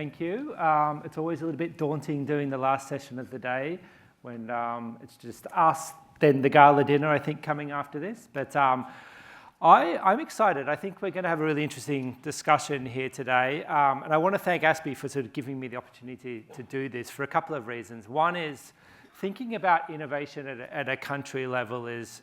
thank you. It's always a little bit daunting doing the last session of the day when it's just us, then the gala dinner, I think, coming after this. But I'm excited. I think we're going to have a really interesting discussion here today. And I want to thank ASPI for sort of giving me the opportunity to do this for a couple of reasons. One is thinking about innovation at a country level is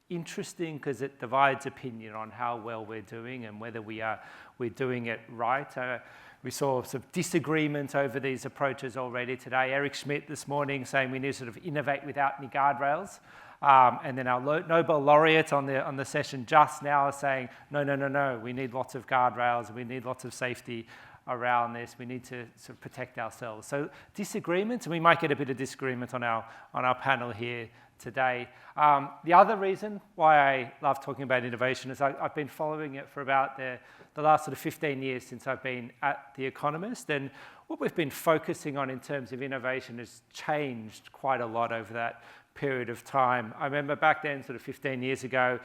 interesting because it divides opinion on how well we're doing and whether we're doing it right. We saw some disagreement over these approaches already today. Eric Schmidt this morning saying we need to sort of innovate without any guardrails. And then our Nobel laureate on the session just now is saying, no, we need lots of guardrails, we need lots of safety around this, we need to sort of protect ourselves. So disagreements, and we might get a bit of disagreement on our panel here today. The other reason why I love talking about innovation is I've been following it for about the last sort of 15 years since I've been at The Economist, and what we've been focusing on in terms of innovation has changed quite a lot over that period of time. I remember back then, sort of 15 years ago,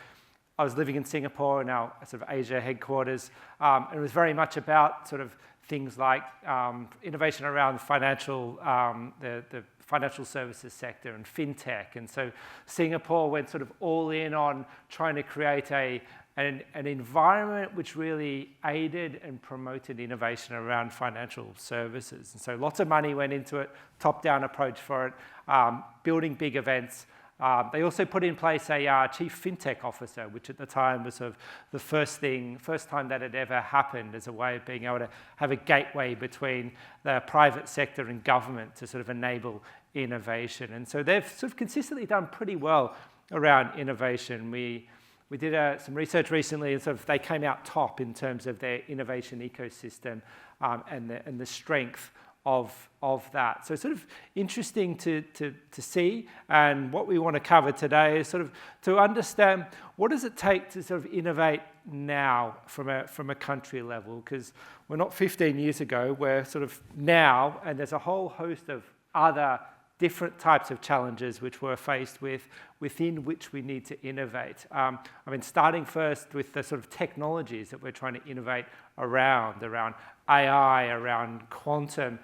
I was living in Singapore in our sort of Asia headquarters, and it was very much about sort of things like innovation around financial, the financial services sector and fintech. And so Singapore went sort of all in on trying to create an environment which really aided and promoted innovation around financial services. And so lots of money went into it, top-down approach for it, building big events. They also put in place a chief fintech officer, which at the time was sort of the first time that had ever happened as a way of being able to have a gateway between the private sector and government to sort of enable innovation. And so they've sort of consistently done pretty well around innovation. We did some research recently, and sort of they came out top in terms of their innovation ecosystem and the strength of that. So sort of interesting to see, and what we want to cover today is sort of to understand what does it take to sort of innovate now from a country level, because we're not 15 years ago, we're sort of now, and there's a whole host of other different types of challenges which we're faced with, within which we need to innovate. I mean, starting first with the sort of technologies that we're trying to innovate around AI, around quantum,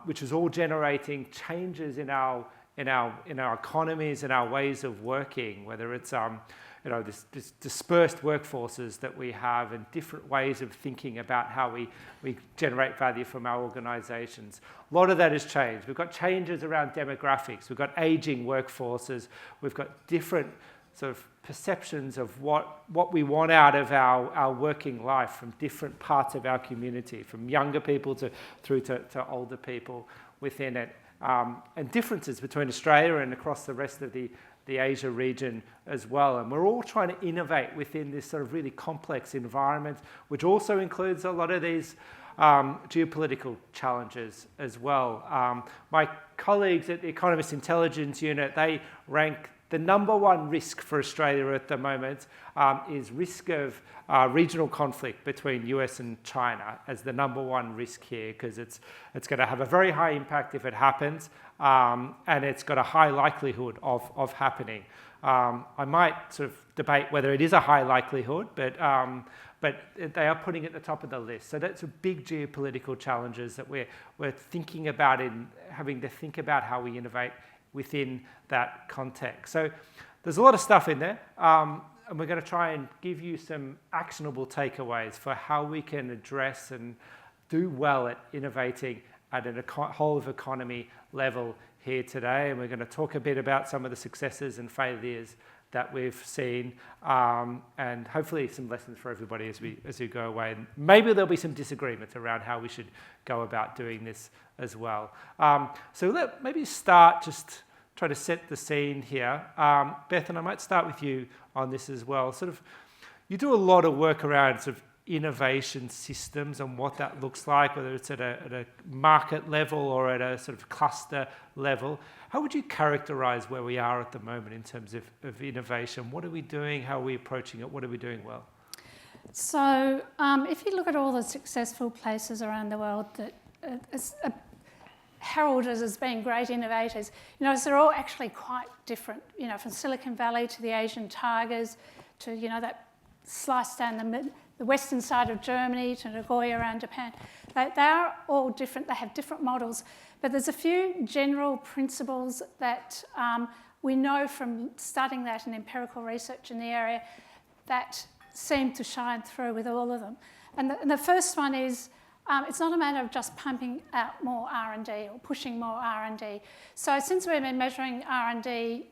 which is all generating changes in our economies and our ways of working, whether it's this dispersed workforces that we have and different ways of thinking about how we generate value from our organizations. A lot of that has changed. We've got changes around demographics. We've got aging workforces. We've got different sort of perceptions of what we want out of our working life from different parts of our community, from younger people through to older people within it, and differences between Australia and across the rest of the Asia region as well. And we're all trying to innovate within this sort of really complex environment, which also includes a lot of these geopolitical challenges as well. My colleagues at the Economist Intelligence Unit, they rank the number one risk for Australia at the moment is risk of regional conflict between US and China as the number one risk here, because it's going to have a very high impact if it happens, and it's got a high likelihood of happening. I might sort of debate whether it is a high likelihood, but they are putting it at the top of the list. So that's a big geopolitical challenges that we're thinking about in having to think about how we innovate within that context. So there's a lot of stuff in there, and we're going to try and give you some actionable takeaways for how we can address and do well at innovating at a whole of economy level here today. And we're going to talk a bit about some of the successes and failures that we've seen, and hopefully some lessons for everybody as we go away. And maybe there'll be some disagreement around how we should go about doing this as well. So maybe start, just try to set the scene here. Beth, and I might start with you on this as well. Sort of, you do a lot of work around sort of innovation systems and what that looks like, whether it's at a market level or at a sort of cluster level. How would you characterize where we are at the moment in terms of innovation? What are we doing? How are we approaching it? What are we doing well? So if you look at all the successful places around the world that heralded as being great innovators, so they're all actually quite different, from Silicon Valley to the Asian tigers to, that slice down the western side of Germany to Nagoya around Japan. They are all different. They have different models. But there's a few general principles that we know from studying that in empirical research in the area that seem to shine through with all of them. And the first one is it's not a matter of just pumping out more R&D or pushing more R&D. So since we've been measuring R&D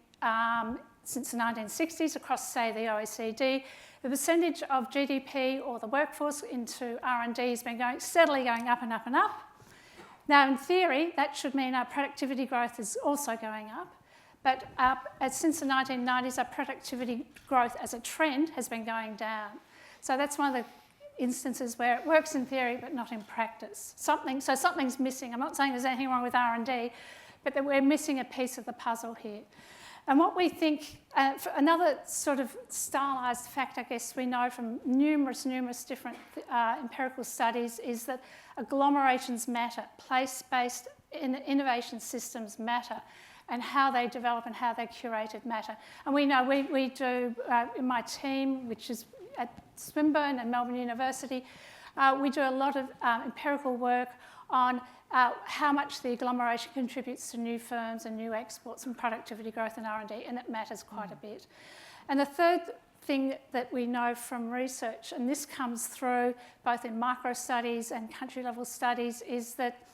since the 1960s across, say, the OECD, the percentage of GDP or the workforce into R&D has been steadily going up and up and up. Now, in theory, that should mean our productivity growth is also going up. But since the 1990s, our productivity growth as a trend has been going down. So that's one of the instances where it works in theory but not in practice. So something's missing. I'm not saying there's anything wrong with R&D, but that we're missing a piece of the puzzle here. And what we think, another sort of stylised fact, I guess, we know from numerous different empirical studies is that agglomerations matter, place-based innovation systems matter, and how they develop and how they're curated matter. And we know, we do, in my team, which is at Swinburne and Melbourne University, we do a lot of empirical work on how much the agglomeration contributes to new firms and new exports and productivity growth and R&D, and it matters quite a bit. And the third thing that we know from research, and this comes through both in micro studies and country level studies, is that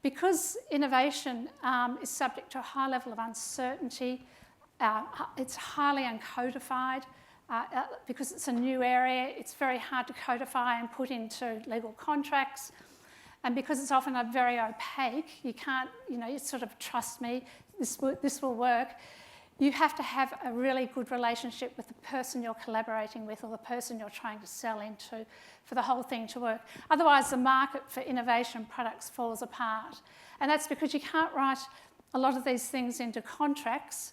because innovation is subject to a high level of uncertainty, it's highly uncodified. Because it's a new area, it's very hard to codify and put into legal contracts. And because it's often very opaque, you can't, you sort of trust me, this will work. You have to have a really good relationship with the person you're collaborating with or the person you're trying to sell into for the whole thing to work. Otherwise, the market for innovation products falls apart. And that's because you can't write a lot of these things into contracts,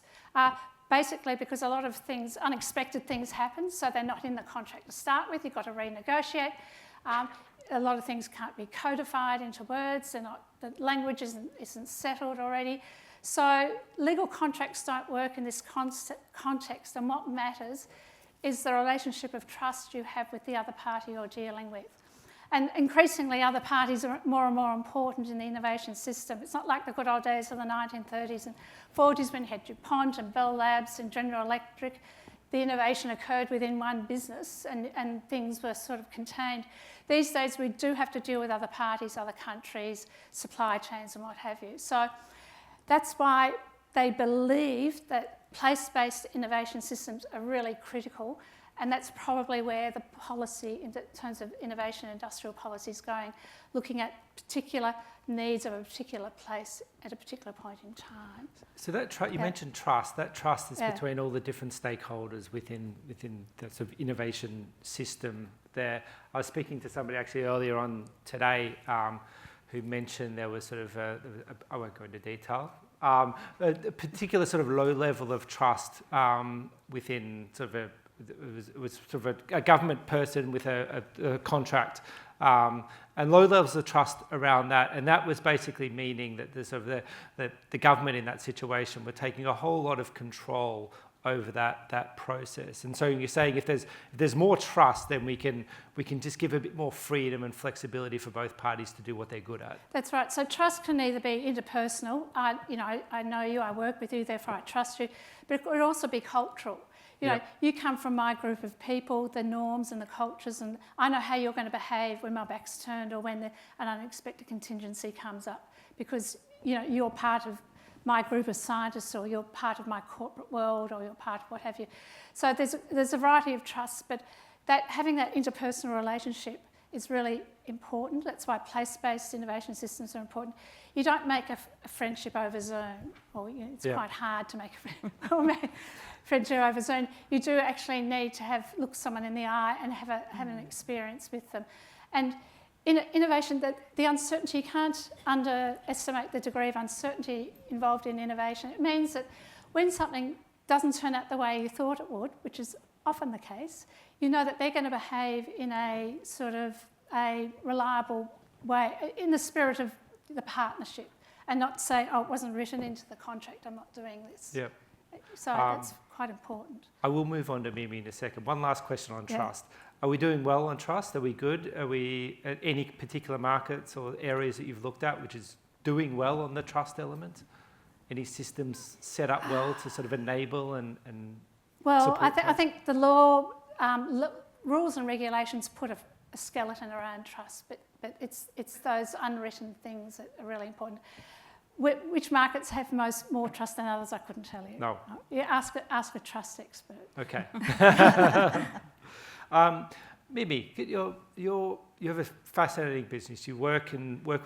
basically because a lot of things, unexpected things happen, so they're not in the contract to start with. You've got to renegotiate. A lot of things can't be codified into words. The language isn't settled already. So legal contracts don't work in this context, and what matters is the relationship of trust you have with the other party you're dealing with. And increasingly, other parties are more and more important in the innovation system. It's not like the good old days of the 1930s and 40s when you had DuPont and Bell Labs and General Electric. The innovation occurred within one business and things were sort of contained. These days, we do have to deal with other parties, other countries, supply chains and what have you. So that's why they believe that place-based innovation systems are really critical, and that's probably where the policy, in terms of innovation industrial policy, is going, looking at particular needs of a particular place at a particular point in time. So that you mentioned trust. That trust is between all the different stakeholders within the sort of innovation system there. I was speaking to somebody actually earlier on today who mentioned there was sort of I won't go into detail, a particular sort of low level of trust within sort of it was sort of a government person with a contract, and low levels of trust around that, and that was basically meaning that the government in that situation were taking a whole lot of control over that process. And so you're saying if there's more trust, then we can just give a bit more freedom and flexibility for both parties to do what they're good at. That's right. So trust can either be interpersonal. I know you, I work with you, therefore I trust you, but it could also be cultural. You come from my group of people, the norms and the cultures, and I know how you're going to behave when my back's turned or when an unexpected contingency comes up, because you're part of my group of scientists, or you're part of my corporate world, or you're part of what have you. So there's a variety of trusts, but having that interpersonal relationship is really important. That's why place-based innovation systems are important. You don't make a friendship over Zoom, or it's quite hard to make a friendship over Zoom. You do actually need to look someone in the eye and have an experience with them. And in innovation, the uncertainty, you can't underestimate the degree of uncertainty involved in innovation. It means that when something doesn't turn out the way you thought it would, which is often the case, you know that they're going to behave in a sort of a reliable way, in the spirit of the partnership, and not say, oh, it wasn't written into the contract, I'm not doing this. Yep. So that's quite important. I will move on to Mimi in a second. One last question on Yeah. trust. Are we doing well on trust? Are we good? Are we at any particular markets or areas that you've looked at which is doing well on the trust element? Any systems set up well to sort of enable and Well, support I trust? think the law, rules and regulations put a skeleton around trust, but it's those unwritten things that are really important. Which markets have more trust than others? I couldn't tell you. No. Yeah, ask a trust expert. Okay. Mimi, you have a fascinating business. You work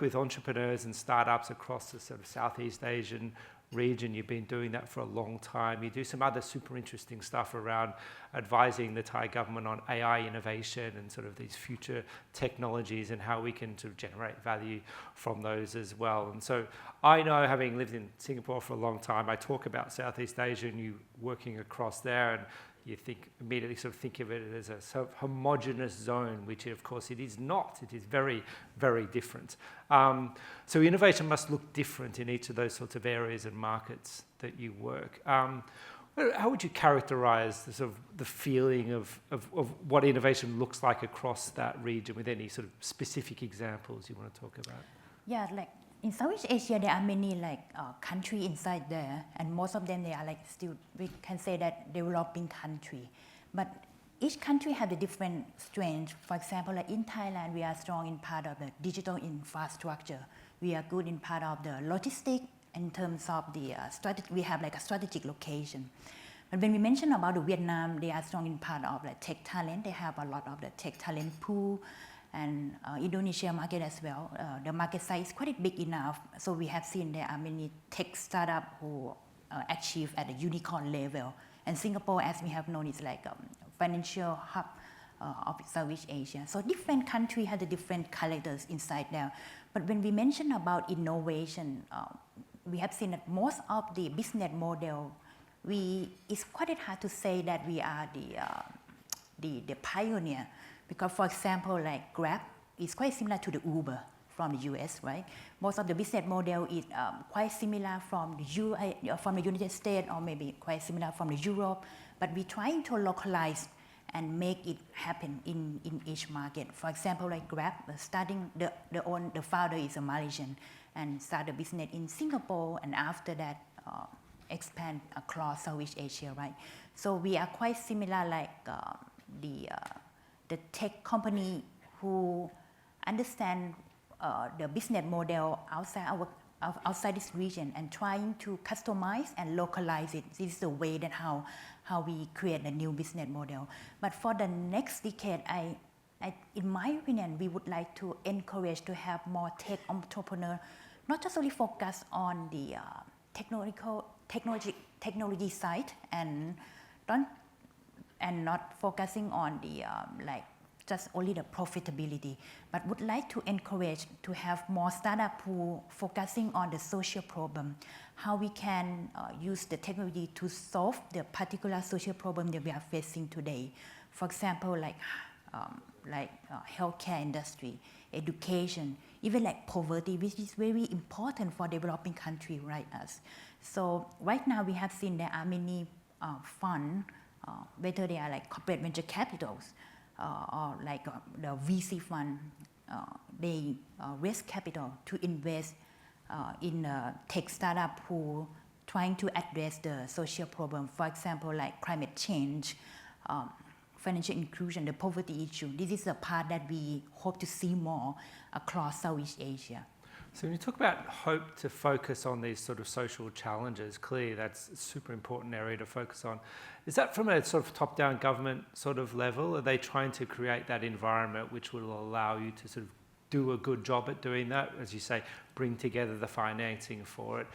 with entrepreneurs and startups across the sort of Southeast Asian region. You've been doing that for a long time. You do some other super interesting stuff around advising the Thai government on AI innovation and sort of these future technologies and how we can sort of generate value from those as well. And so I know, having lived in Singapore for a long time, I talk about Southeast Asia and you working across there, and you immediately think of it as a sort of homogenous zone, which of course it is not. It is very, very different. So innovation must look different in each of those sorts of areas and markets that you work. How would you characterize the feeling of what innovation looks like across that region, with any sort of specific examples you want to talk about? Yeah, like in Southeast Asia, there are many countries inside there, and most of them they are still, we can say that, developing country. But each country has a different strength. For example, like in Thailand, we are strong in part of the digital infrastructure. We are good in part of the logistics. In terms of the we have a strategic location. But when we mention about the Vietnam, they are strong in part of the tech talent. They have a lot of the tech talent pool. And Indonesia market as well. The market size is quite big enough. So we have seen there are many tech startups who achieve at the unicorn level. And Singapore, as we have known, is like a financial hub of Southeast Asia. So different countries have the different characters inside there. But when we mention about innovation, we have seen that most of the business model, it's quite hard to say that we are the pioneer. Because, for example, like Grab is quite similar to the Uber from the US, right? Most of the business model is quite similar from the United States, or maybe quite similar from the Europe. But we're trying to localize and make it happen in each market. For example, like Grab, the founder is a Malaysian and started a business in Singapore, and after that expand across Southeast Asia, right? So we are quite similar, like the tech company who understand the business model outside this region and trying to customize and localize it. This is the way that how we create a new business model. But for the next decade, in my opinion, we would like to encourage to have more tech entrepreneurs, not just only focus on the technology side and not focusing on the just only the profitability, but would like to encourage to have more startups who focusing on the social problem, how we can use the technology to solve the particular social problem that we are facing today. For example, like healthcare industry, education, even like poverty, which is very important for developing countries like us. So right now we have seen there are many funds, whether they are like corporate venture capitals or like the VC fund, they raise capital to invest in tech startup who trying to address the social problem. For example, like climate change, financial inclusion, the poverty issue. This is a part that we hope to see more across Southeast Asia. So when you talk about hope to focus on these sort of social challenges, clearly that's a super important area to focus on. Is that from a sort of top-down government sort of level? Are they trying to create that environment which will allow you to sort of do a good job at doing that, as you say, bring together the financing for it,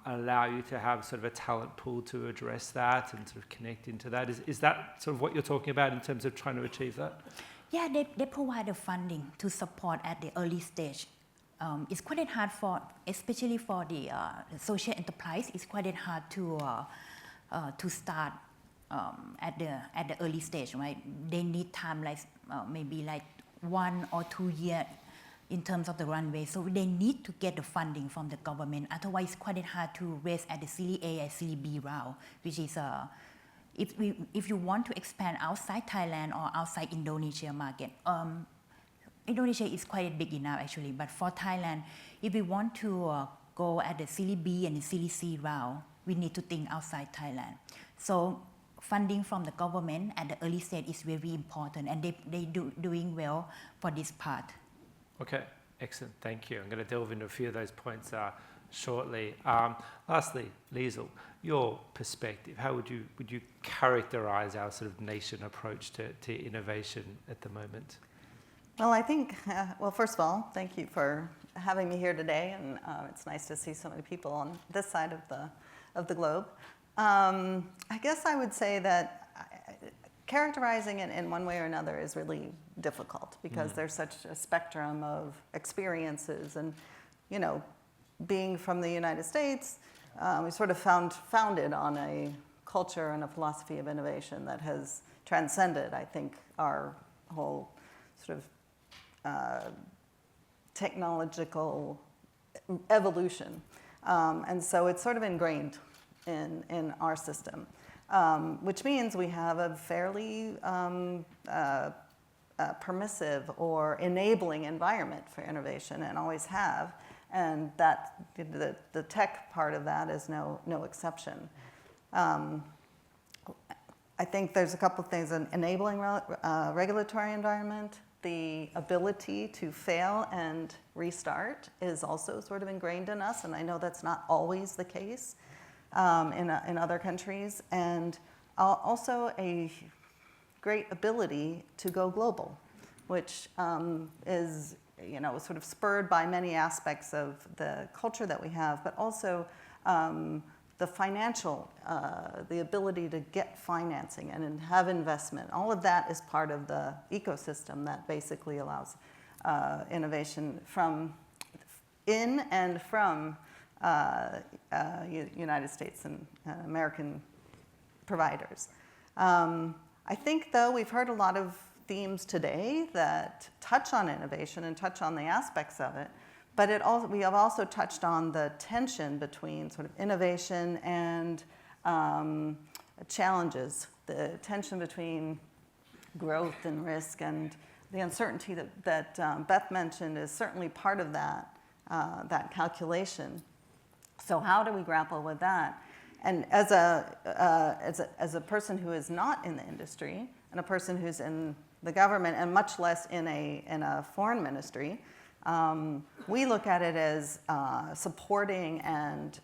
allow you to have sort of a talent pool to address that and sort of connect into that? Is that sort of what you're talking about in terms of trying to achieve that? Yeah, they provide the funding to support at the early stage. It's quite hard especially for the social enterprise. It's quite hard to start at the early stage, right? They need time, like maybe like 1 or 2 years in terms of the runway. So they need to get the funding from the government. Otherwise, it's quite hard to raise at the Series A and Series B round, which is if you want to expand outside Thailand or outside Indonesia market, Indonesia is quite big enough actually, but for Thailand, if we want to go at the Series B and the Series C round, we need to think outside Thailand. So funding from the government at the early stage is very important, and they doing well for this part. Okay, excellent, thank you. I'm going to delve into a few of those points shortly. Lastly, Liesyl, your perspective, how would you characterize our sort of nation approach to innovation at the moment? Well, I think, well, first of all, thank you for having me here today, and it's nice to see so many people on this side of the globe. I guess I would say that characterizing it in one way or another is really difficult because there's such a spectrum of experiences, and, you know, being from the United States, we sort of founded on a culture and a philosophy of innovation that has transcended, I think, our whole sort of technological evolution. And so it's sort of ingrained in our system, which means we have a fairly permissive or enabling environment for innovation, and always have. And that the tech part of that is no exception. I think there's a couple of things: an enabling regulatory environment. The ability to fail and restart is also sort of ingrained in us, and I know that's not always the case in other countries. And also a great ability to go global, which is, you know, sort of spurred by many aspects of the culture that we have, but also the financial, the ability to get financing and have investment. All of that is part of the ecosystem that basically allows innovation from in and from United States and American providers. I think, though, we've heard a lot of themes today that touch on innovation and touch on the aspects of it, but we have also touched on the tension between sort of innovation and challenges, the tension between growth and risk, and the uncertainty that Beth mentioned is certainly part of that calculation. So how do we grapple with that? And as a person who is not in the industry, and a person who's in the government, and much less in a foreign ministry, we look at it as supporting and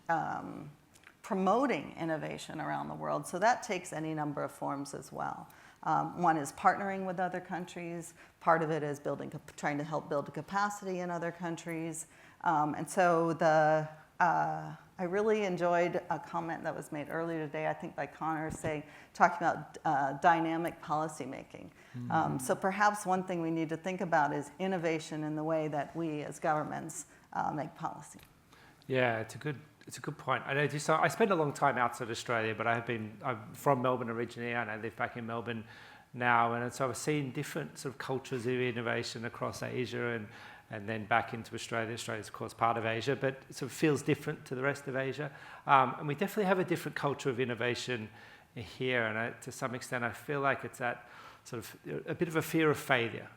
promoting innovation around the world. So that takes any number of forms as well. One is partnering with other countries. Part of it is trying to help build a capacity in other countries. And so I really enjoyed a comment that was made earlier today, I think by Connor, talking about dynamic policymaking. So perhaps one thing we need to think about is innovation in the way that we as governments make policy. Yeah, it's a good point. I spent a long time outside Australia, but I'm from Melbourne originally, and I live back in Melbourne now, and so I've seen different sort of cultures of innovation across Asia and then back into Australia. Australia's, of course, part of Asia, but it sort of feels different to the rest of Asia. And we definitely have a different culture of innovation here, and to some extent I feel like it's that sort of a bit of a fear of failure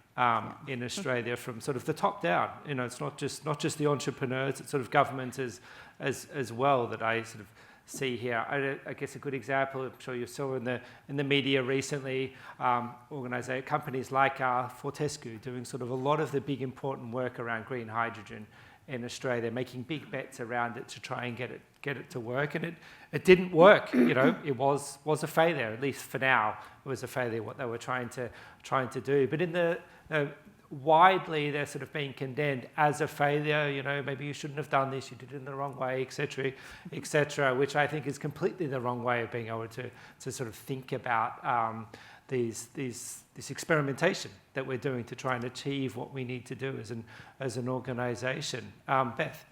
in Australia from sort of the top down. You know, it's not just the entrepreneurs, it's sort of government as well that I sort of see here. I guess a good example, I'm sure you saw in the media recently, companies like Fortescue doing sort of a lot of the big important work around green hydrogen in Australia, making big bets around it to try and get it to work, and it didn't work. You know, it was a failure, at least for now. It was a failure what they were trying to do. But in the widely they're sort of being condemned as a failure. You know, maybe you shouldn't have done this, you did it in the wrong way, etc., which I think is completely the wrong way of being able to sort of think about this experimentation that we're doing to try and achieve what we need to do as an organisation. Beth?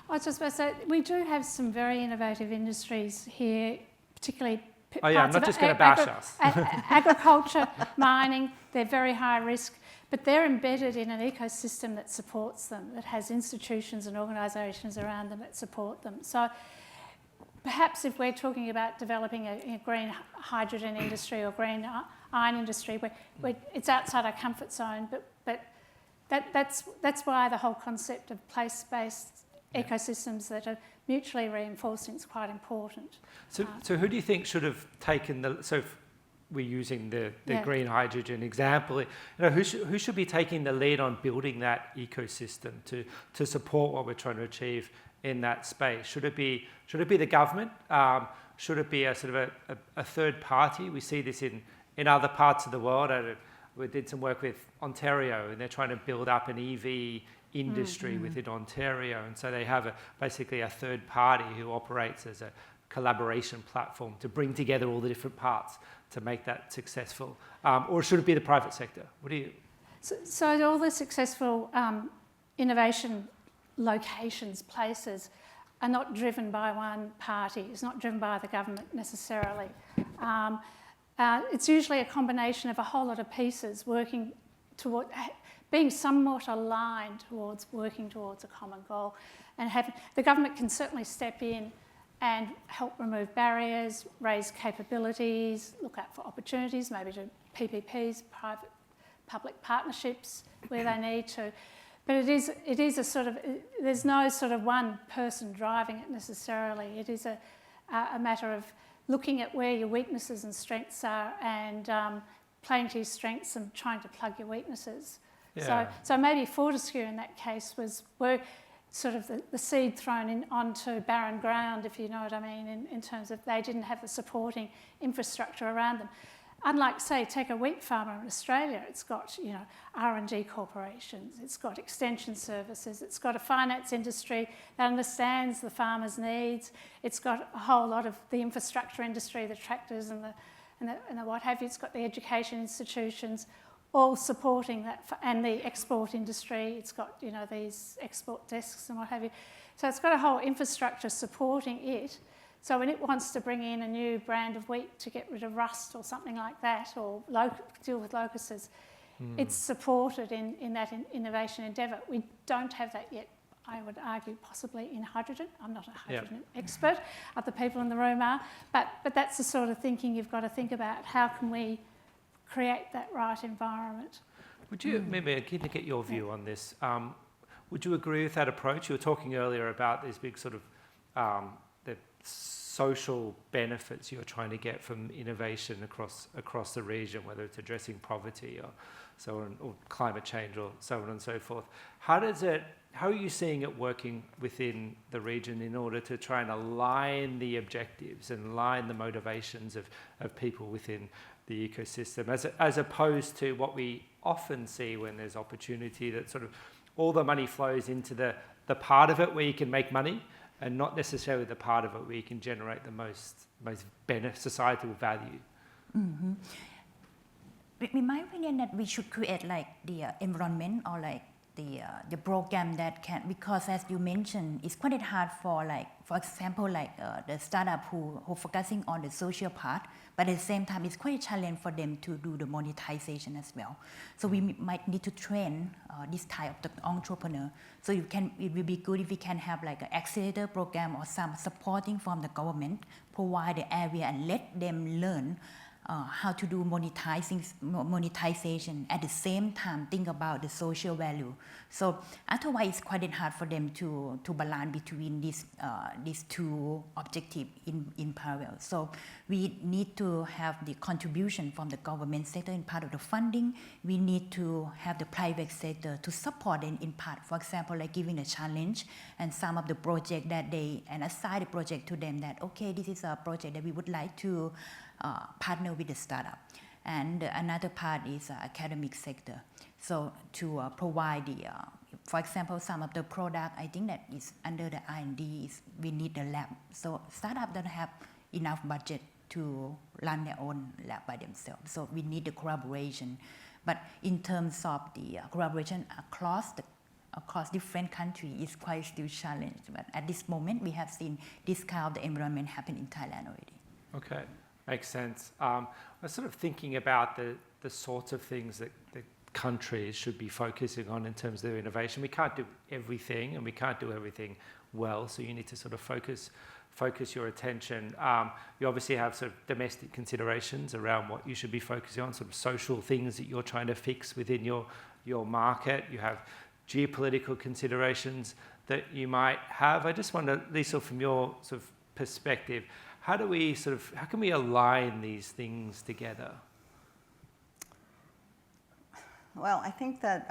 I was just about to say, we do have some very innovative industries here, particularly I'm not just going to bash us. Agriculture, mining, they're very high risk, but they're embedded in an ecosystem that supports them, that has institutions and organisations around them that support them. So perhaps if we're talking about developing a green hydrogen industry or green iron industry, where it's outside our comfort zone, but that's why the whole concept of place-based ecosystems that are mutually reinforcing is quite important. So who do you think should have taken the... So if we're using the green hydrogen example, who should be taking the lead on building that ecosystem to support what we're trying to achieve in that space? Should it be the government? Should it be a sort of a third party? We see this in other parts of the world. We did some work with Ontario, and they're trying to build up an EV industry within Ontario, and so they have basically a third party who operates as a collaboration platform to bring together all the different parts to make that successful. Or should it be the private sector? What do you... So all the successful innovation locations, places, are not driven by one party. It's not driven by the government necessarily. It's usually a combination of a whole lot of pieces working toward being somewhat aligned towards working towards a common goal. And the government can certainly step in and help remove barriers, raise capabilities, look out for opportunities, maybe to PPPs, private-public partnerships where they need to. But it is a sort of, there's no sort of one person driving it necessarily. It is a matter of looking at where your weaknesses and strengths are and playing to your strengths and trying to plug your weaknesses. Yeah. So maybe Fortescue in that case were sort of the seed thrown onto barren ground, if you know what I mean, in terms of they didn't have the supporting infrastructure around them. Unlike, say, take a wheat farmer in Australia, it's got, R&D corporations, it's got extension services, it's got a finance industry that understands the farmer's needs, it's got a whole lot of the infrastructure industry, the tractors and the what have you, it's got the education institutions, all supporting that, and the export industry, it's got, these export desks and what have you. So it's got a whole infrastructure supporting it. So when it wants to bring in a new brand of wheat to get rid of rust or something like that, or deal with locusts, it's supported in that innovation endeavour. We don't have that yet, I would argue, possibly in hydrogen. I'm not a hydrogen expert, other people in the room are, but that's the sort of thinking you've got to think about. How can we create that right environment? Would you, maybe I'm keen to get your view on this, would you agree with that approach? You were talking earlier about these big sort of the social benefits you're trying to get from innovation across the region, whether it's addressing poverty or so on, or climate change or so on and so forth. How are you seeing it working within the region in order to try and align the objectives and align the motivations of people within the ecosystem, as opposed to what we often see when there's opportunity, that sort of all the money flows into the part of it where you can make money, and not necessarily the part of it where you can generate the most societal value. Mm-hmm. In my opinion, that we should create like the environment or like the program that can, because as you mentioned, it's quite hard for like, for example, like the startup who focusing on the social part, but at the same time, it's quite a challenge for them to do the monetization as well. So we might need to train this type of the entrepreneur. So it will be good if we can have like an accelerator program or some supporting from the government, provide the area and let them learn how to do monetization, at the same time think about the social value. So otherwise it's quite hard for them to balance between these two objectives in parallel. So we need to have the contribution from the government sector in part of the funding. We need to have the private sector to support in part. For example, like giving a challenge and some of the project that and assign the project to them that, okay, this is a project that we would like to partner with the startup. And another part is academic sector. So to provide for example, some of the product, I think that is under the R&D, we need the lab. So startup don't have enough budget to run their own lab by themselves. So we need the collaboration. But in terms of the collaboration across different countries, is quite still challenged. But at this moment, we have seen this kind of the environment happen in Thailand already. Okay. Makes sense. I was sort of thinking about the sorts of things that countries should be focusing on in terms of their innovation. We can't do everything, and we can't do everything well, so you need to sort of focus your attention. You obviously have sort of domestic considerations around what you should be focusing on, sort of social things that you're trying to fix within your market. You have geopolitical considerations that you might have. I just wonder, Liesyl, from your sort of perspective, how can we align these things together? Well, I think that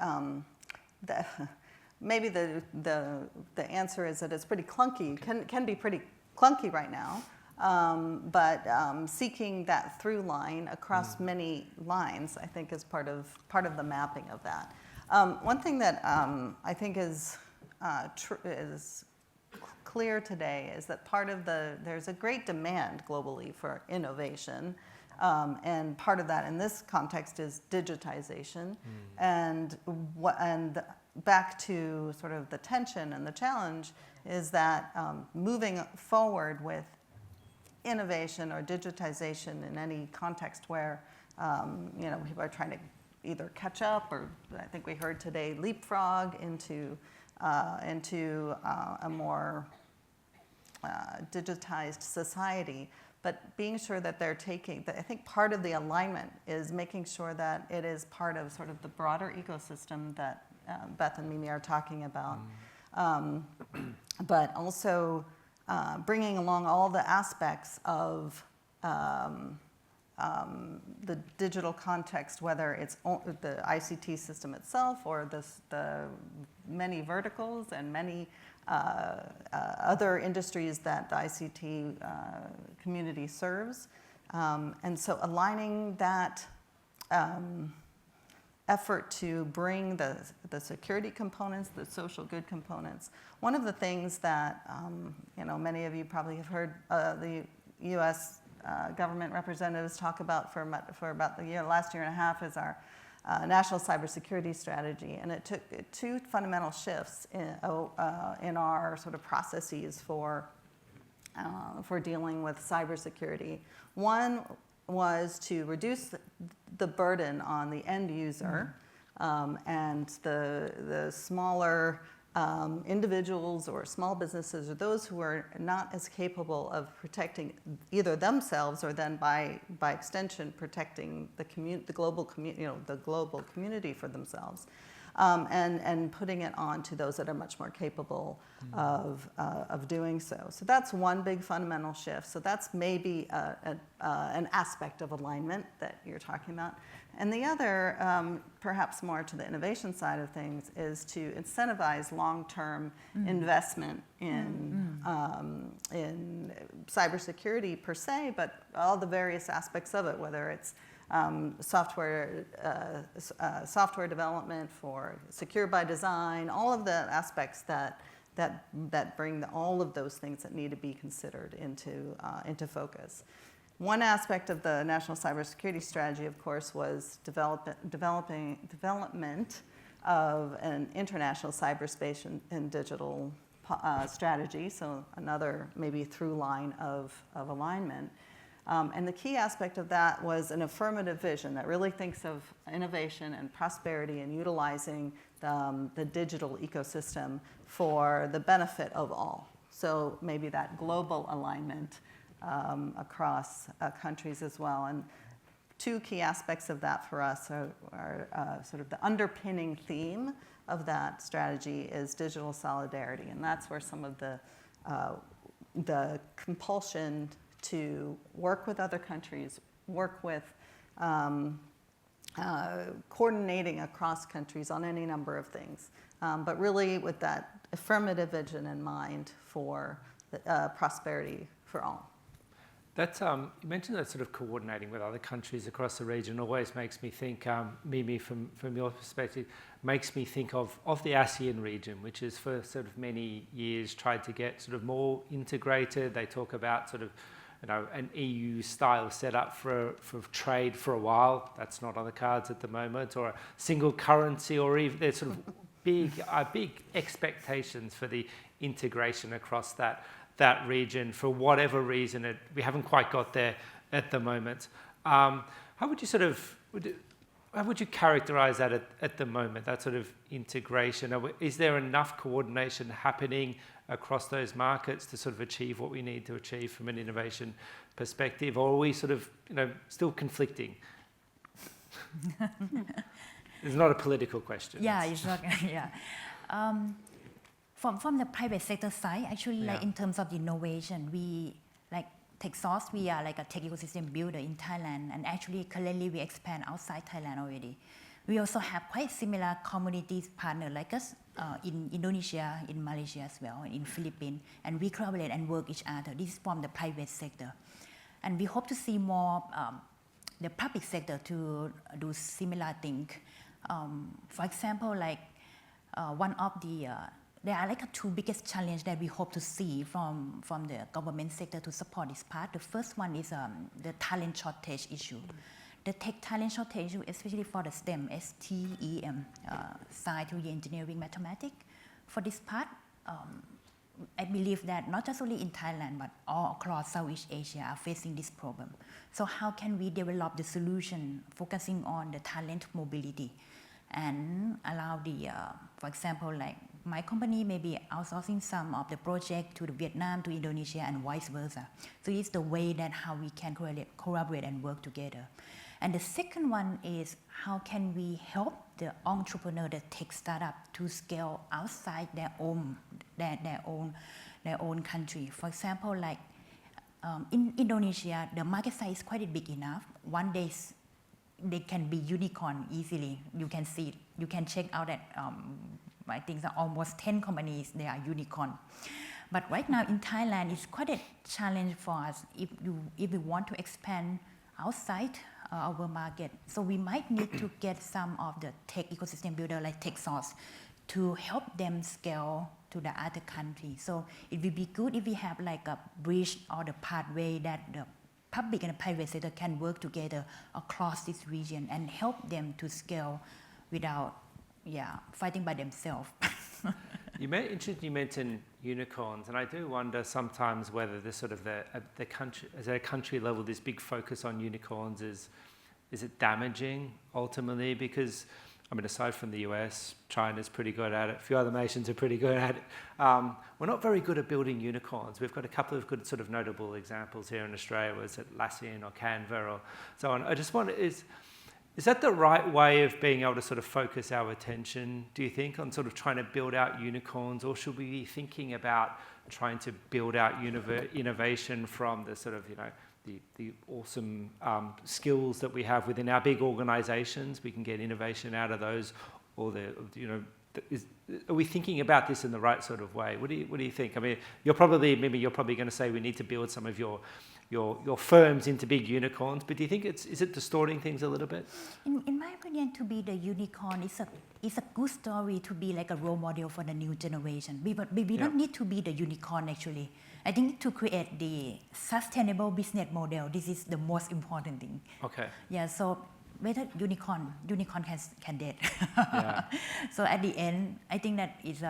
maybe the answer is that it's pretty clunky, can be pretty clunky right now, but seeking that through line across many lines, I think, is part of the mapping of that. One thing that I think is clear today is that there's a great demand globally for innovation. And part of that in this context is digitization. And back to sort of the tension and the challenge is that moving forward with innovation or digitization in any context where people are trying to either catch up, or I think we heard today leapfrog into a more digitized society. But being sure that I think part of the alignment is making sure that it is part of sort of the broader ecosystem that Beth and Mimi are talking about. But also bringing along all the aspects of the digital context, whether it's the ICT system itself or the many verticals and many other industries that the ICT community serves. And so aligning that effort to bring the security components, the social good components. One of the things that many of you probably have heard the U.S. Government representatives talk about for about the last year and a half is our national cybersecurity strategy, and it took two fundamental shifts in our sort of processes for dealing with cybersecurity. One was to reduce the burden on the end user and the smaller individuals or small businesses, or those who are not as capable of protecting either themselves or then by extension protecting the global community for themselves, and putting it on to those that are much more capable of doing so. So that's one big fundamental shift. So that's maybe an aspect of alignment that you're talking about. And the other, perhaps more to the innovation side of things, is to incentivize long-term investment in cybersecurity per se, but all the various aspects of it, whether it's software development for secure by design, all of the aspects that bring all of those things that need to be considered into focus. One aspect of the National Cybersecurity Strategy, of course, was development of an international cyberspace and digital strategy, so another maybe through line of alignment. And the key aspect of that was an affirmative vision that really thinks of innovation and prosperity and utilizing the digital ecosystem for the benefit of all. So maybe that global alignment across countries as well. And two key aspects of that for us are sort of the underpinning theme of that strategy is digital solidarity. And that's where some of the compulsion to work with other countries, work with coordinating across countries on any number of things, but really with that affirmative vision in mind for prosperity for all. That's, you mentioned that sort of coordinating with other countries across the region always makes me think, Mimi, from your perspective, makes me think of the ASEAN region, which has for sort of many years tried to get sort of more integrated. They talk about sort of an EU-style setup for trade for a while. That's not on the cards at the moment, or a single currency, or even there's sort of big expectations for the integration across that region. For whatever reason, we haven't quite got there at the moment. How would you sort of, how would you characterize that at the moment, that sort of integration? Is there enough coordination happening across those markets to sort of achieve what we need to achieve from an innovation perspective, or are we sort of, still conflicting? It's not a political question. Yeah, it's not. Yeah. From the private sector side, actually, like in terms of innovation, we like Techsauce, we are like a tech ecosystem builder in Thailand, and actually currently we expand outside Thailand already. We also have quite similar communities partner like us in Indonesia, in Malaysia as well, in Philippines, and we collaborate and work each other. This is from the private sector, and we hope to see more the public sector to do similar thing. For example, like one of the there are like two biggest challenges that we hope to see from the government sector to support this part. The first one is the talent shortage issue. The tech talent shortage issue, especially for the STEM, STEM, science, technology, engineering, mathematics. For this part, I believe that not just only in Thailand, but all across Southeast Asia are facing this problem. So how can we develop the solution focusing on the talent mobility and allow the, for example, like my company may be outsourcing some of the project to the Vietnam, to Indonesia, and vice versa. So it's the way that how we can collaborate and work together. And the second one is how can we help the entrepreneur, the tech startup, to scale outside their own country. For example, like in Indonesia, the market size is quite big enough. One day they can be unicorn easily. You can see, you can check out that I think that almost 10 companies, they are unicorn. But right now in Thailand, it's quite a challenge for us if we want to expand outside our market. So we might need to get some of the tech ecosystem builder like Techsauce to help them scale to the other countries. So it would be good if we have like a bridge or the pathway that the public and the private sector can work together across this region and help them to scale without fighting by themselves. You mentioned unicorns, and I do wonder sometimes whether the sort of the country, as a country level, this big focus on unicorns is it damaging ultimately? Because I mean, aside from the US, China's pretty good at it. A few other nations are pretty good at it. We're not very good at building unicorns. We've got a couple of good sort of notable examples here in Australia. Was it Liesyl or Canva or so on? I just wonder, is that the right way of being able to sort of focus our attention, do you think, on sort of trying to build out unicorns? Or should we be thinking about trying to build out innovation from the sort of, the awesome skills that we have within our big organizations? We can get innovation out of those, or are we thinking about this in the right sort of way? What do you think? I mean, you're probably going to say we need to build some of your firms into big unicorns, but do you think is it distorting things a little bit? In my opinion, to be the unicorn is a good story to be like a role model for the new generation. We don't need to be the unicorn actually. I think to create the sustainable business model, this is the most important thing. Okay. Yeah, so whether unicorn can dead. Yeah. So at the end, I think that is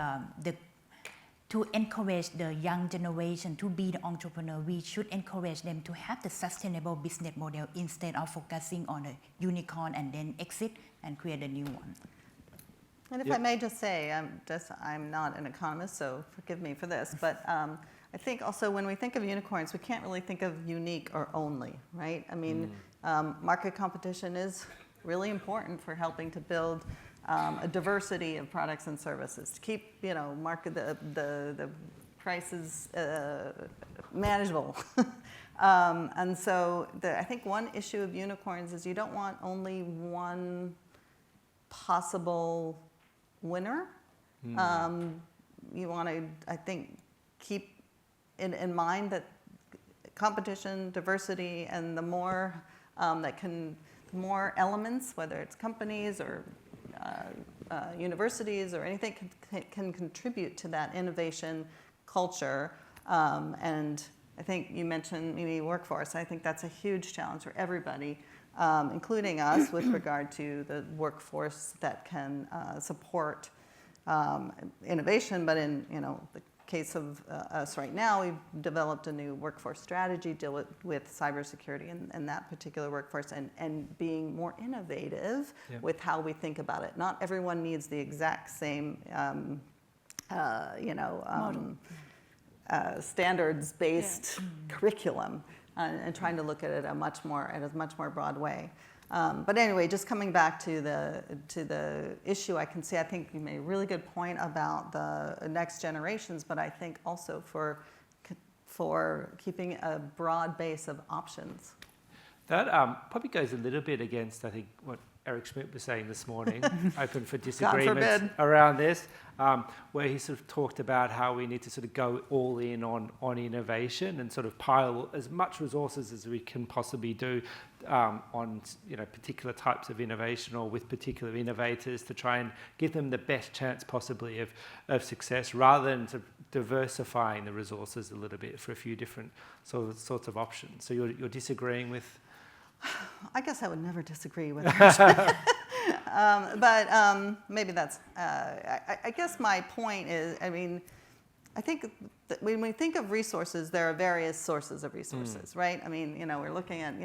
to encourage the young generation to be the entrepreneur, we should encourage them to have the sustainable business model instead of focusing on a unicorn and then exit and create a new one. And if I may just say, I'm not an economist, so forgive me for this, but I think also when we think of unicorns, we can't really think of unique or only, right? I mean, market competition is really important for helping to build a diversity of products and services to keep, market the prices manageable. And so I think one issue of unicorns is you don't want only one possible winner. You want to, I think, keep in mind that competition, diversity, and the more more elements, whether it's companies or universities or anything, can contribute to that innovation culture. And I think you mentioned maybe workforce. I think that's a huge challenge for everybody, including us, with regard to the workforce that can support innovation, but in the case of us right now, we've developed a new workforce strategy, deal with cybersecurity and that particular workforce, and being more innovative with how we think about it. Not everyone needs the exact same, standards-based curriculum, and trying to look at it in a much more broad way. But anyway, just coming back to the issue, I think you made a really good point about the next generations, but I think also for keeping a broad base of options. That probably goes a little bit against, I think, what Eric Schmidt was saying this morning, open for disagreements around this, where he sort of talked about how we need to sort of go all in on innovation and sort of pile as much resources as we can possibly do on particular types of innovation or with particular innovators to try and give them the best chance possibly of success, rather than sort of diversifying the resources a little bit for a few different sorts of options. So you're disagreeing with? I guess I would never disagree with that. But maybe that's, I guess my point is, I think that when we think of resources, there are various sources of resources, right? We're looking at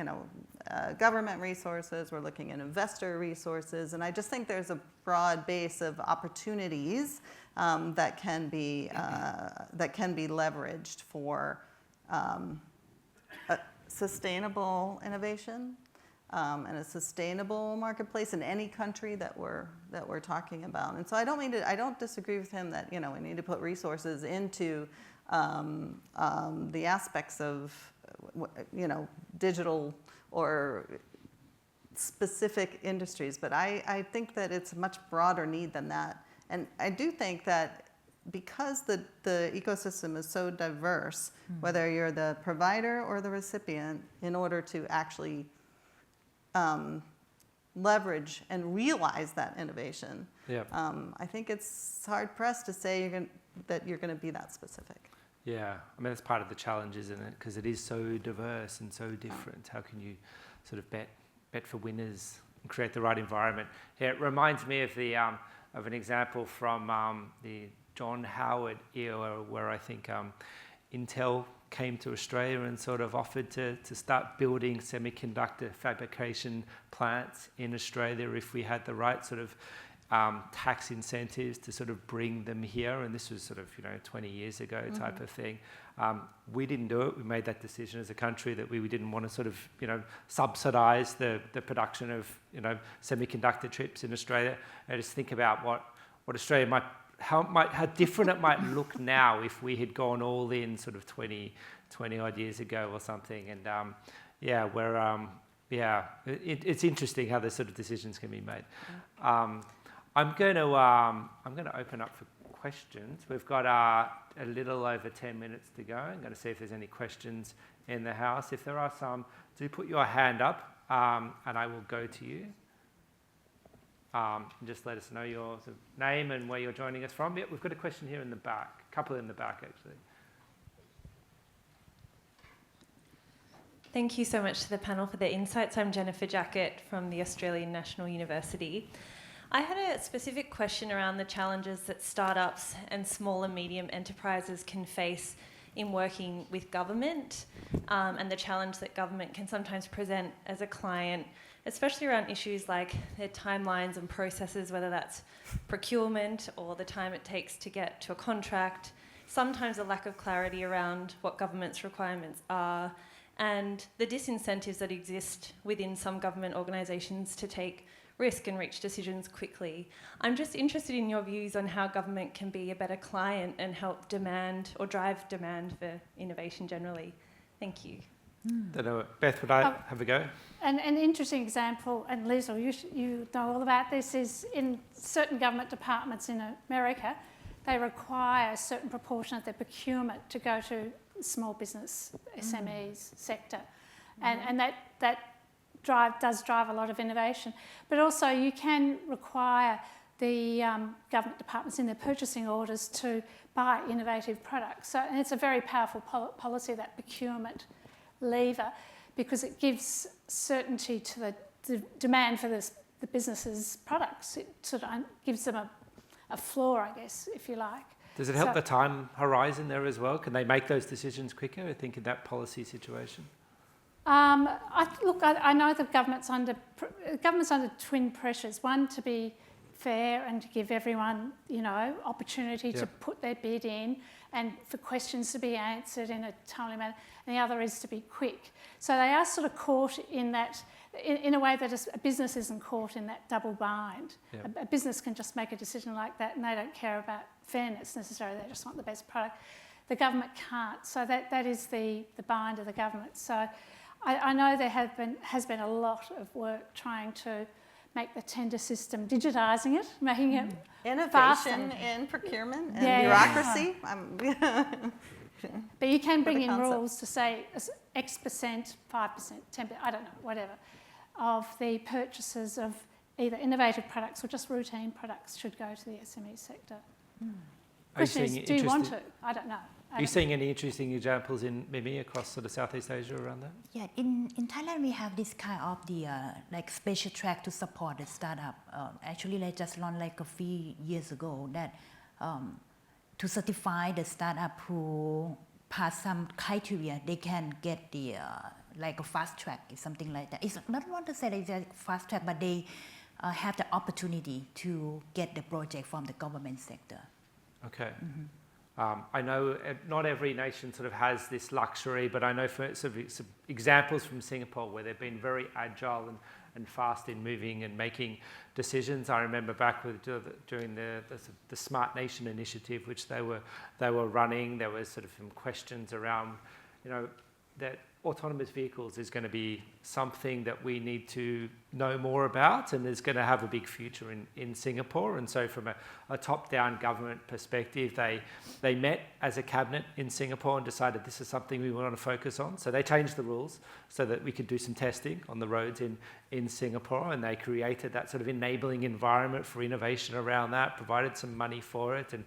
government resources, we're looking at investor resources, and I just think there's a broad base of opportunities that can be leveraged for sustainable innovation and a sustainable marketplace in any country that we're talking about. And so I don't disagree with him that we need to put resources into the aspects of digital or specific industries, but I think that it's a much broader need than that. And I do think that because the ecosystem is so diverse, whether you're the provider or the recipient, in order to actually leverage and realize that innovation, I think it's hard pressed to say that you're going to be that specific. Yeah, that's part of the challenge, isn't it? Because it is so diverse and so different. How can you sort of bet for winners and create the right environment? Yeah, it reminds me of the of an example from the John Howard era, where I think Intel came to Australia and sort of offered to start building semiconductor fabrication plants in Australia if we had the right sort of tax incentives to sort of bring them here. And this was sort of 20 years ago type of thing. We didn't do it. We made that decision as a country that we didn't want to sort of subsidise the production of semiconductor chips in Australia. And just think about what Australia how different it might look now if we had gone all in sort of 20 odd years ago or something. And it's interesting how those sort of decisions can be made. I'm going to open up for questions. We've got a little over 10 minutes to go. I'm going to see if there's any questions in the house. If there are some, do put your hand up, and I will go to you. Just let us know your sort of name and where you're joining us from. Yep, we've got a question here in the back, a couple in the back actually. Thank you so much to the panel for the insights. I'm Jennifer Jackett from the Australian National University. I had a specific question around the challenges that startups and small and medium enterprises can face in working with government, and the challenge that government can sometimes present as a client, especially around issues like their timelines and processes, whether that's procurement or the time it takes to get to a contract, sometimes a lack of clarity around what government's requirements are, and the disincentives that exist within some government organisations to take risk and reach decisions quickly. I'm just interested in your views on how government can be a better client and help demand or drive demand for innovation generally. Thank you. Don't know, Beth, would I have a go? An interesting example, and Liesyl, you know all about this, is in certain government departments in America, they require a certain proportion of their procurement to go to small business, SMEs sector. And that does drive a lot of innovation. But also you can require the government departments in their purchasing orders to buy innovative products. So, and it's a very powerful policy, that procurement lever, because it gives certainty to the demand for the business's products. It sort of gives them a floor, I guess, if you like. Does it help So- the time horizon there as well? Can they make those decisions quicker, I think, in that policy situation? I know the government's under twin pressures. One, to be fair and to give everyone, opportunity to put their bid in and for questions to be answered in a timely manner. And the other is to be quick. So they are sort of caught in that, in a way that a business isn't caught in that double bind. Yeah. A business can just make a decision like that and they don't care about fairness necessarily, they just want the best product. The government can't, so that is the bind of the government. So I know there has been a lot of work trying to make the tender system, digitising it, making it faster. Innovation in procurement and Yeah. bureaucracy. But you can bring the in concept. rules to say X%, 5%, 10%, I don't know, whatever, of the purchases of either innovative products or just routine products should go to the SME sector. Question is, do you want to? I don't know. Are you seeing any interesting examples in Mimi across sort of Southeast Asia around that? Yeah, in Thailand we have this kind of the special track to support the startup. Actually, they just launched like a few years ago that to certify the startup who pass some criteria, they can get the like a fast track, something like that. It's not want to say that it's a fast track, but they have the opportunity to get the project from the government sector. Okay. I know not every nation sort of has this luxury, but I know for some examples from Singapore where they've been very agile and fast in moving and making decisions. I remember back during the Smart Nation initiative, which they were running. There was sort of some questions around, that autonomous vehicles is going to be something that we need to know more about and is going to have a big future in Singapore. And so from a top-down government perspective, they met as a cabinet in Singapore and decided this is something we want to focus on. So they changed the rules so that we could do some testing on the roads in Singapore, and they created that sort of enabling environment for innovation around that, provided some money for it and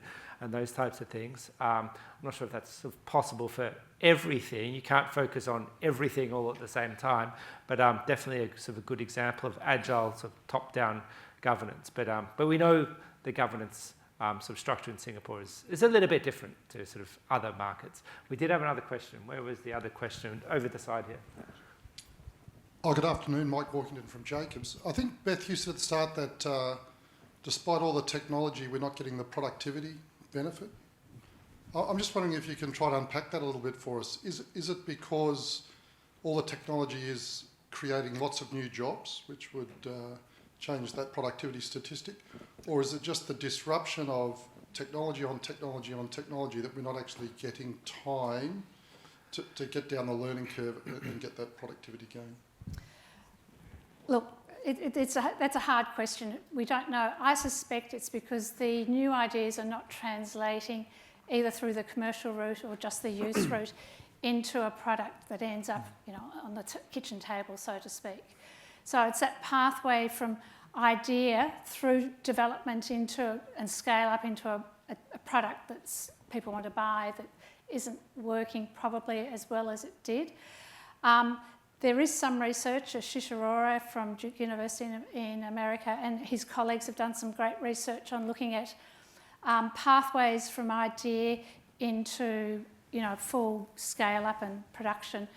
those types of things. I'm not sure if that's sort of possible for everything. You can't focus on everything all at the same time, but definitely a sort of a good example of agile sort of top-down governance. But we know the governance sort of structure in Singapore is a little bit different to sort of other markets. We did have another question. Where was the other question? Over the side here. Oh, good afternoon, Mike Walkington from Jacobs. I think, Beth, you said at the start that despite all the technology, we're not getting the productivity benefit. I'm just wondering if you can try to unpack that a little bit for us. Is it because all the technology is creating lots of new jobs, which would change that productivity statistic? Or is it just the disruption of technology on technology on technology that we're not actually getting time to get down the learning curve and get that productivity going? Look, that's a hard question. We don't know. I suspect it's because the new ideas are not translating either through the commercial route or just the use route into a product that ends up, on the kitchen table, so to speak. So it's that pathway from idea through development into and scale up into a product that people want to buy that isn't working probably as well as it did. There is some research, Shishirora from Duke University in America and his colleagues have done some great research on looking at pathways from idea into full scale up and production.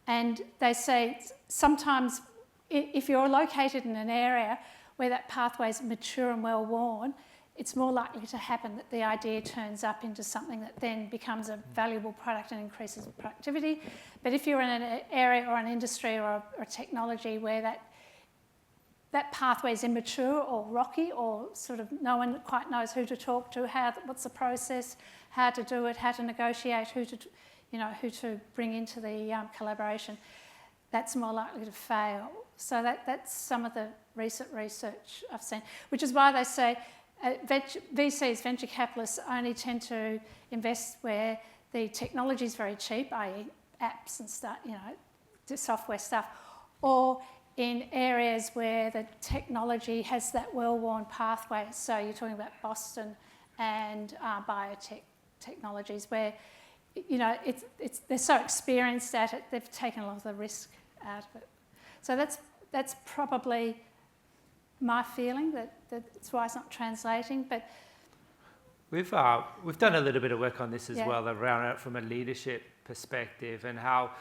And they say sometimes if you're located in an area where that pathway is mature and well worn, it's more likely to happen that the idea turns up into something that then becomes a valuable product and increases productivity. But if you're in an area or an industry or a technology where that pathway is immature or rocky or sort of no one quite knows who to talk to, what's the process, how to do it, how to negotiate, who to bring into the collaboration, that's more likely to fail. So that's some of the recent research I've seen, which is why they say VCs, venture capitalists, only tend to invest where the technology is very cheap, i.e. apps and stuff, the software stuff, or in areas where the technology has that well-worn pathway. So you're talking about Boston and biotech technologies where, they're so experienced at it, they've taken a lot of the risk out of it. So that's probably my feeling, that's why it's not translating. But We've done a little bit of work on this as Yeah. well, around it from a leadership perspective, and how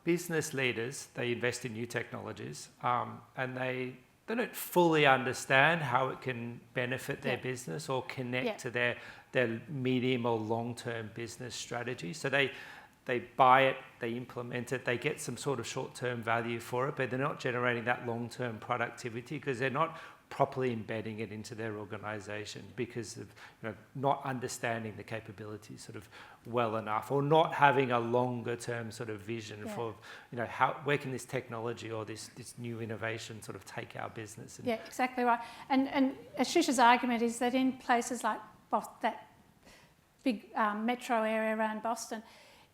business leaders, they invest in new technologies, and they don't fully understand how it can benefit their Yeah. business or connect Yeah. to their medium or long-term business strategy. So they buy it, they implement it, they get some sort of short-term value for it, but they're not generating that long-term productivity because they're not properly embedding it into their organisation because of not understanding the capabilities sort of well enough, or not having a longer-term sort of vision Yeah. for where can this technology or this new innovation sort of take our business. And Yeah, exactly right. And Ashish's argument is that in places like that big metro area around Boston,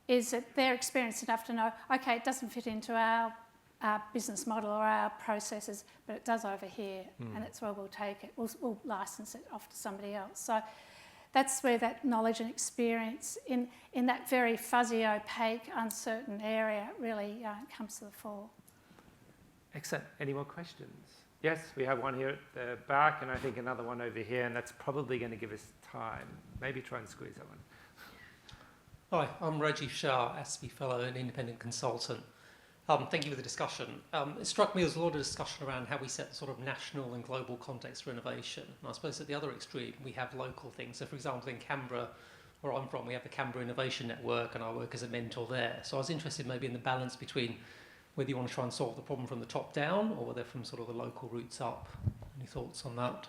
is that they're experienced enough to know, okay, it doesn't fit into our business model or our processes, but it does over here, and that's where we'll take it. We'll license it off to somebody else. So that's where that knowledge and experience in that very fuzzy, opaque, uncertain area really comes to the fore. Excellent. Any more questions? Yes, we have one here at the back, and I think another one over here, and that's probably going to give us time. Maybe try and squeeze that one. Hi, I'm Rajiv Shah, ASPE Fellow and Independent Consultant. Thank you for the discussion. It struck me as a lot of discussion around how we set the sort of national and global context for innovation. And I suppose at the other extreme, we have local things. So for example, in Canberra, where I'm from, we have the Canberra Innovation Network, and I work as a mentor there. So I was interested maybe in the balance between whether you want to try and solve the problem from the top down or whether from sort of the local roots up. Any thoughts on that?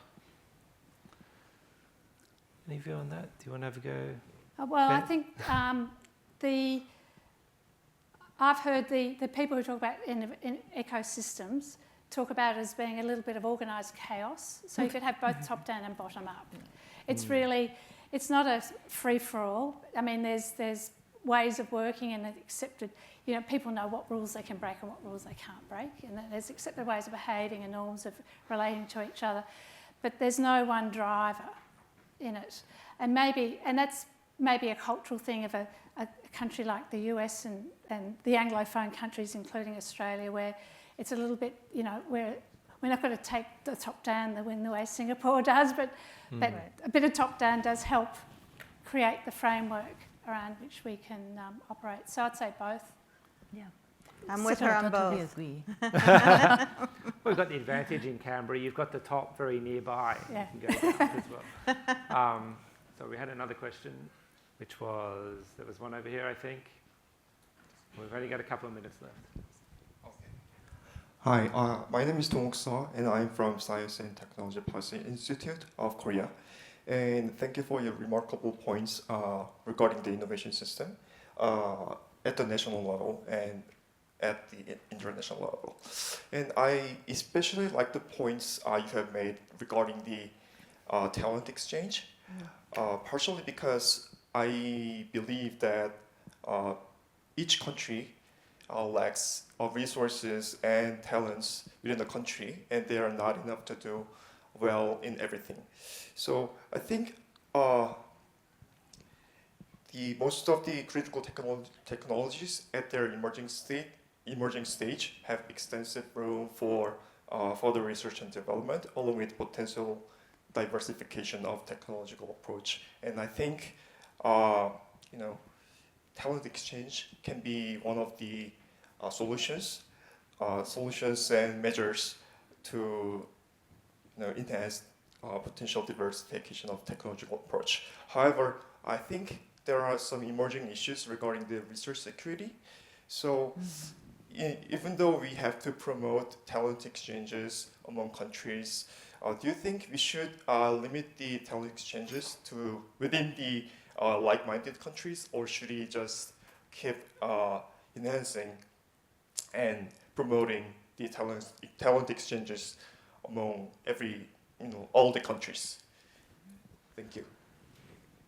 Any view on that? Do you want to have a go? Well, I Ben? think I've heard the people who talk about in ecosystems talk about it as being a little bit of organised chaos. So you could have both top down and bottom up. It's really, it's not a free for all. I mean, there's ways of working and accepted. People know what rules they can break and what rules they can't break, and there's accepted ways of behaving and norms of relating to each other. But there's no one driver in it, and that's maybe a cultural thing of a country like the US and the Anglophone countries, including Australia, where it's a little bit, where we're not going to take the top down the way Singapore does, but a bit of top down does help create the framework around which we can operate. So I'd say both. Yeah. I'm with her on totally both. agree. We've got the advantage in Canberra. You've got the top very nearby. Yeah. You can go down as well. So we had another question, which was, there was one over here, I think. We've only got a couple of minutes left. Hi, my name is Dong Seo, and I'm from Science and Technology Policy Institute of Korea. And thank you for your remarkable points regarding the innovation system at the national level and at the international level. And I especially like the points you have made regarding the talent exchange, partially because I believe that each country lacks resources and talents within the country, and they are not enough to do well in everything. So I think most of the critical technologies at their emerging stage have extensive room for further research and development, along with potential diversification of technological approach. And I think talent exchange can be one of the solutions and measures to enhance potential diversification of technological approach. However, I think there are some emerging issues regarding the research security. So even though we have to promote talent exchanges among countries, do you think we should limit the talent exchanges to within the like-minded countries, or should we just keep enhancing and promoting the talent exchanges among all the countries? Thank you.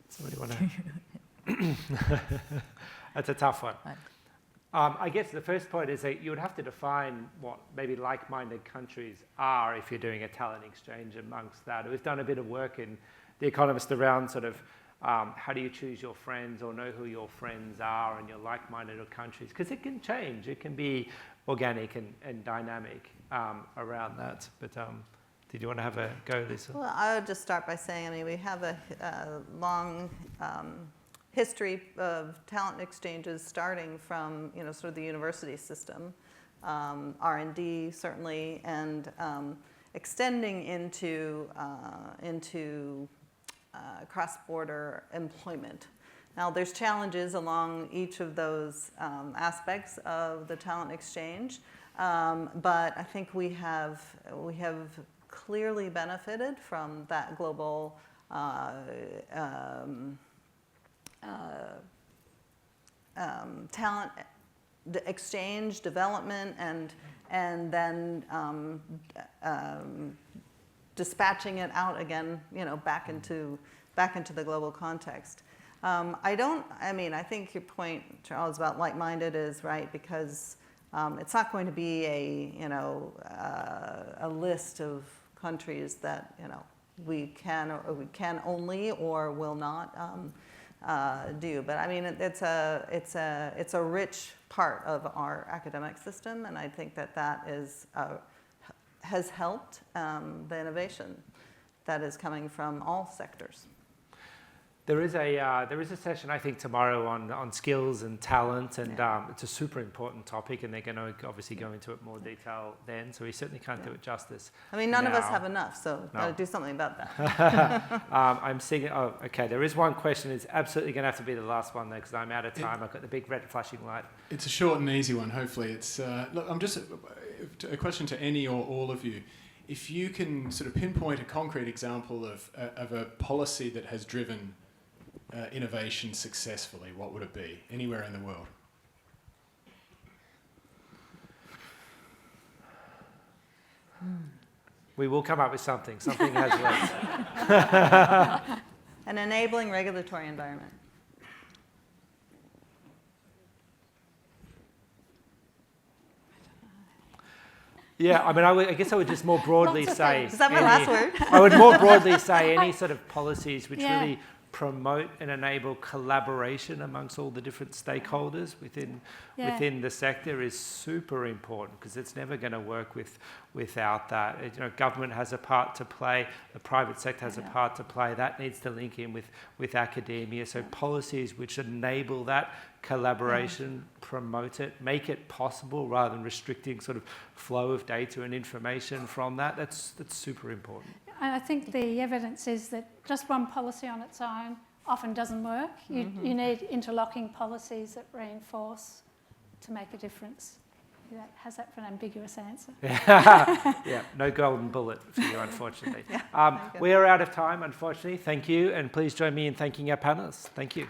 Somebody want to? That's a tough one. I guess the first point is that you would have to define what maybe like-minded countries are if you're doing a talent exchange amongst that. We've done a bit of work in The Economist around sort of how do you choose your friends or know who your friends are in your like-minded countries? Because it can change. It can be organic and dynamic around that. But Did you want to have a go, Liesyl? Well, I would just start by saying, I mean, we have a long history of talent exchanges starting from, sort of the university system, R&D certainly, and extending into cross-border employment. Now, there's challenges along each of those aspects of the talent exchange, but I think we have clearly benefited from that global talent exchange, development, and then dispatching it out again, back into the global context. I think your point, Charles, about like-minded is right, because it's not going to be a list of countries that we can only or will not do. But I mean, it's a rich part of our academic system, and I think that has helped the innovation that is coming from all sectors. There is a session, I think, tomorrow on skills and talent, and it's a super important topic, and they're going to obviously go into it more detail then, so we certainly can't do it justice. I mean, none of us have enough, so got to do something about that. I'm seeing, okay, there is one question. It's absolutely going to have to be the last one, though, because I'm out of time. I've got the big red flashing light. It's a short and easy one, hopefully. It's look, I'm just a question to any or all of you. If you can sort of pinpoint a concrete example of a policy that has driven innovation successfully, what would it be? Anywhere in the world? We will come up with something. Something has legs. An enabling regulatory environment. Yeah, I mean, I guess I would just more broadly say... Is that my last word? I would more broadly say any sort of policies which really promote and enable collaboration amongst all the different stakeholders within the sector is super important, because it's never going to work without that. Government has a part to play, the private sector has a part to play. That needs to link in with academia. So policies which enable that collaboration, promote it, make it possible rather than restricting sort of flow of data and information from that. That's super important. And I think the evidence is that just one policy on its own often doesn't work. You need interlocking policies that reinforce to make a difference. How's that for an ambiguous answer? Yeah, no golden bullet for you, unfortunately. We are out of time, unfortunately. Thank you, and please join me in thanking our panelists. Thank you.